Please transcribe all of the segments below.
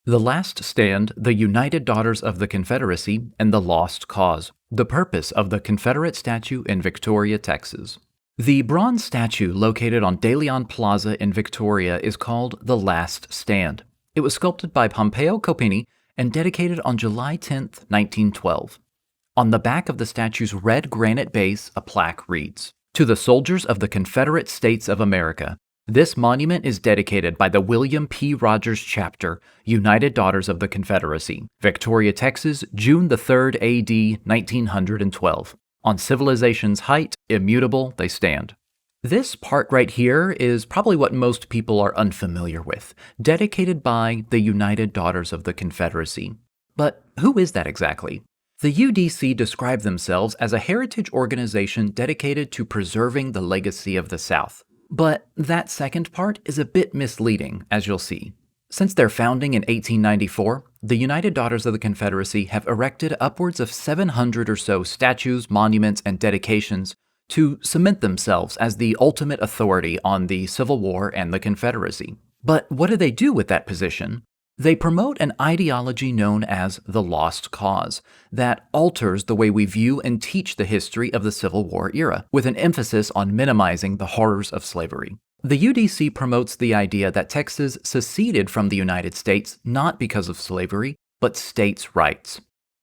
The Last Stand, the United Daughters of the Confederacy, and the Lost Cause. The purpose of the Confederate statue in Victoria, Texas. The bronze statue located on De Leon Plaza in Victoria is called The Last Stand. It was sculpted by Pompeo Copini and dedicated on July 10, 1912. On the back of the statue's red granite base, a plaque reads, "To the soldiers of the Confederate States of America, this monument is dedicated by the William P. Rogers Chapter, United Daughters of the Confederacy, Victoria, Texas, June 3rd, A.D. 1912. On civilization's height, immutable they stand." This part right here is probably what most people are unfamiliar with, dedicated by the United Daughters of the Confederacy. But who is that exactly? The UDC describe themselves as a heritage organization dedicated to preserving the legacy of the South. But that second part is a bit misleading, as you'll see. Since their founding in 1894, the United Daughters of the Confederacy have erected upwards of 700 or so statues, monuments, and dedications to cement themselves as the ultimate authority on the Civil War and the Confederacy. But what do they do with that position? They promote an ideology known as the Lost Cause that alters the way we view and teach the history of the Civil War era, with an emphasis on minimizing the horrors of slavery. The UDC promotes the idea that Texas seceded from the United States not because of slavery, but states' rights.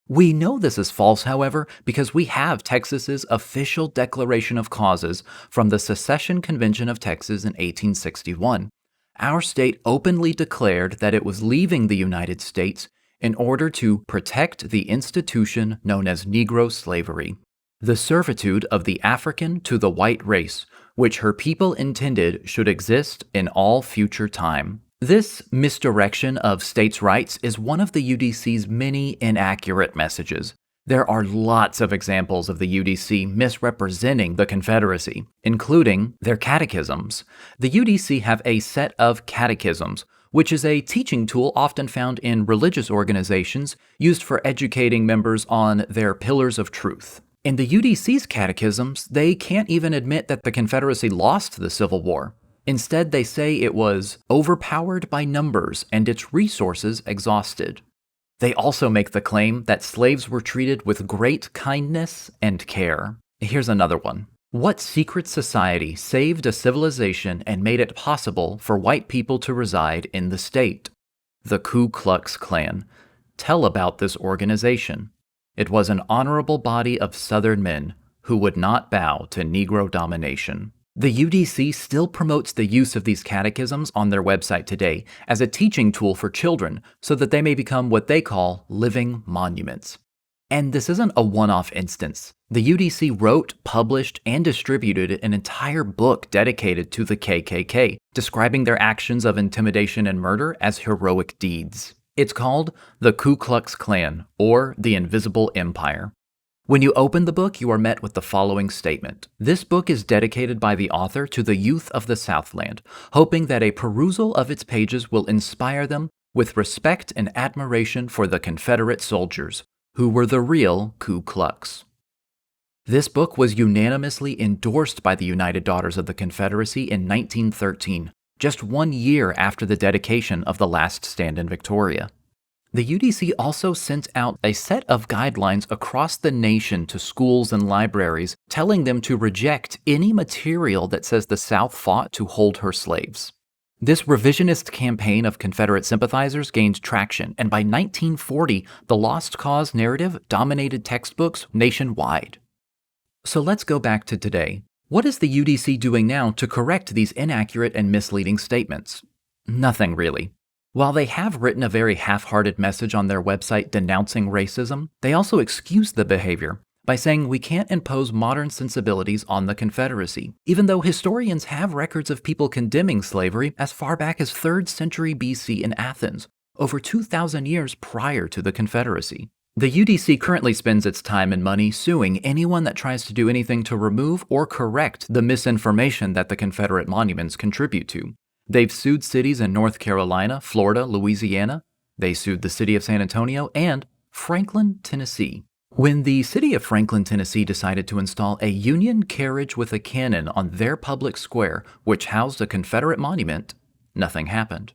We know this is false, however, because we have Texas's official declaration of causes from the Secession Convention of Texas in 1861. Our state openly declared that it was leaving the United States in order to protect the institution known as Negro slavery, the servitude of the African to the white race, which her people intended should exist in all future time. This misdirection of states' rights is one of the UDC's many inaccurate messages. There are lots of examples of the UDC misrepresenting the Confederacy, including their catechisms. The UDC have a set of catechisms, which is a teaching tool often found in religious organizations used for educating members on their pillars of truth. In the UDC's catechisms, they can't even admit that the Confederacy lost the Civil War. Instead, they say it was overpowered by numbers and its resources exhausted. They also make the claim that slaves were treated with great kindness and care. Here's another one. What secret society saved a civilization and made it possible for white people to reside in the state? The Ku Klux Klan. Tell about this organization. It was an honorable body of Southern men who would not bow to Negro domination. The UDC still promotes the use of these catechisms on their website today as a teaching tool for children so that they may become what they call living monuments. And this isn't a one-off instance. The UDC wrote, published, and distributed an entire book dedicated to the KKK, describing their actions of intimidation and murder as heroic deeds. It's called The Ku Klux Klan, or The Invisible Empire. When you open the book, you are met with the following statement. This book is dedicated by the author to the youth of the Southland, hoping that a perusal of its pages will inspire them with respect and admiration for the Confederate soldiers, who were the real Ku Klux. This book was unanimously endorsed by the United Daughters of the Confederacy in 1913, just 1 year after the dedication of the Last Stand in Victoria. The UDC also sent out a set of guidelines across the nation to schools and libraries, telling them to reject any material that says the South fought to hold her slaves. This revisionist campaign of Confederate sympathizers gained traction, and by 1940, the Lost Cause narrative dominated textbooks nationwide. So let's go back to today. What is the UDC doing now to correct these inaccurate and misleading statements? Nothing really. While they have written a very half-hearted message on their website denouncing racism, they also excuse the behavior by saying we can't impose modern sensibilities on the Confederacy, even though historians have records of people condemning slavery as far back as 3rd century BC in Athens, over 2,000 years prior to the Confederacy. The UDC currently spends its time and money suing anyone that tries to do anything to remove or correct the misinformation that the Confederate monuments contribute to. They've sued cities in North Carolina, Florida, Louisiana. They sued the city of San Antonio and Franklin, Tennessee. When the city of Franklin, Tennessee decided to install a Union carriage with a cannon on their public square, which housed a Confederate monument, nothing happened.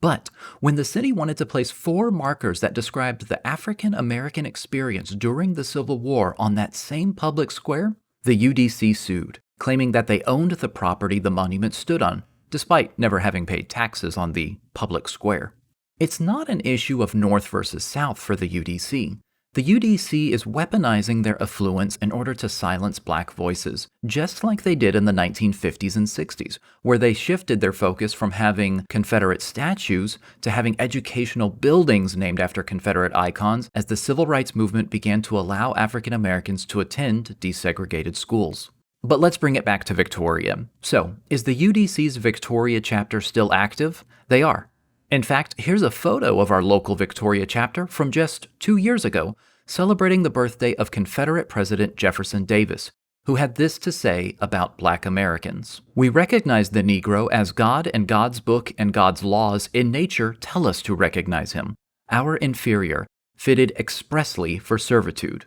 But when the city wanted to place 4 markers that described the African American experience during the Civil War on that same public square, the UDC sued, claiming that they owned the property the monument stood on, despite never having paid taxes on the public square. It's not an issue of North versus South for the UDC. The UDC is weaponizing their affluence in order to silence black voices, just like they did in the 1950s and 60s, where they shifted their focus from having Confederate statues to having educational buildings named after Confederate icons as the civil rights movement began to allow African Americans to attend desegregated schools. But let's bring it back to Victoria. So, is the UDC's Victoria chapter still active? They are. In fact, here's a photo of our local Victoria chapter from just 2 years ago, celebrating the birthday of Confederate President Jefferson Davis, who had this to say about Black Americans. "We recognize the Negro as God and God's book and God's laws in nature tell us to recognize him, our inferior, fitted expressly for servitude."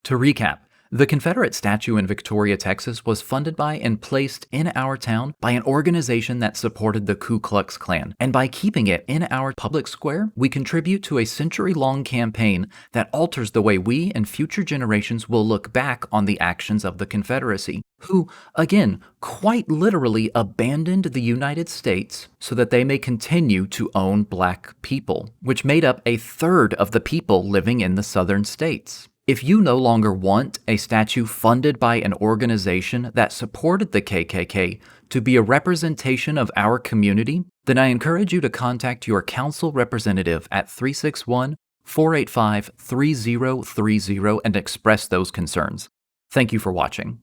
To recap, the Confederate statue in Victoria, Texas was funded by and placed in our town by an organization that supported the Ku Klux Klan. And by keeping it in our public square, we contribute to a century-long campaign that alters the way we and future generations will look back on the actions of the Confederacy, who, again, quite literally abandoned the United States so that they may continue to own black people, which made up a third of the people living in the southern states. If you no longer want a statue funded by an organization that supported the KKK to be a representation of our community, then I encourage you to contact your council representative at 361-485-3030 and express those concerns. Thank you for watching.